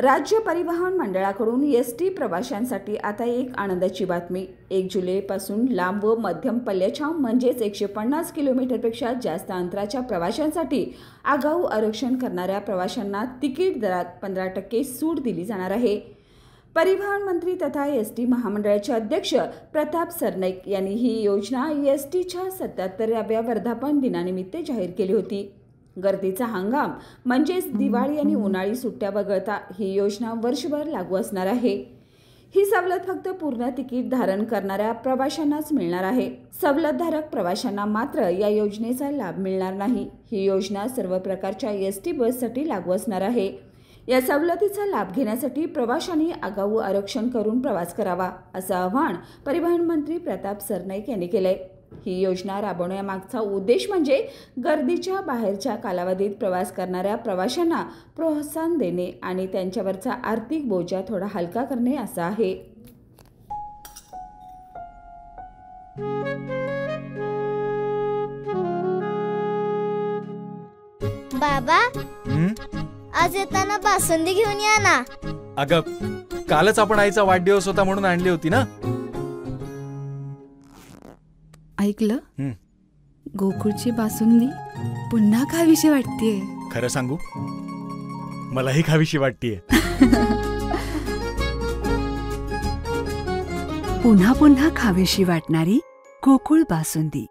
राज्य परिवहन मंडळाकडून एसटी प्रवाशांसाठी आता एक आनंदाची बातमी। 1 जुलैपासून लांब व मध्यम पल्ल्याच्या म्हणजेच 150 किलोमीटरपेक्षा जास्त अंतराच्या प्रवाशांसाठी आगाऊ आरक्षण करणाऱ्या प्रवाशांना तिकीट दरात 15% सूट दिली जाणार आहे। परिवहन मंत्री तथा एसटी महामंडळाचे अध्यक्ष प्रताप सरनाईक यांनी ही योजना एसटीच्या 77व्या वर्धापन दिनानिमित्त जाहीर केली होती। गर्दीचा हंगाम म्हणजेच दिवाळी आणि उन्हाळी सुट्ट्या वगळता ही योजना वर्षभर लागू असणार आहे। ही सवलत फक्त पूर्ण तिकीट धारण करणाऱ्या प्रवाशांनाच मिळणार आहे। सवलतधारक प्रवाशांना मात्र या योजनेचा लाभ मिळणार नाही। ही योजना सर्व प्रकारच्या एसटी बससाठी लागू असणार आहे। या सवलतीचा लाभ घेण्यासाठी प्रवाशांनी आगाऊ आरक्षण करून प्रवास करावा, असं आवाहन परिवहन मंत्री प्रताप सरनाईक यांनी केलंय। ही योजना राबवण्यामागचा उद्देश म्हणजे गर्दीच्या बाहेरच्या कालावधीत प्रवास करणाऱ्या प्रवाशांना प्रोत्साहन देणे आणि त्यांच्यावरचा आर्थिक बोजा थोडा हलका करणे असा आहे। बाबा, आज येताना बासुंदी घेऊन या ना। अगं, कालच आपण आईचा वाढदिवस होता म्हणून आणली होती ना। ऐकलं, गोकुळची बासुंदी पुन्हा खावीशी वाटतेय। खरं सांगू, मलाही खावीशी वाटतेय। पुन्हा पुन्हा खावीशी वाटणारी गोकुळ बासुंदी।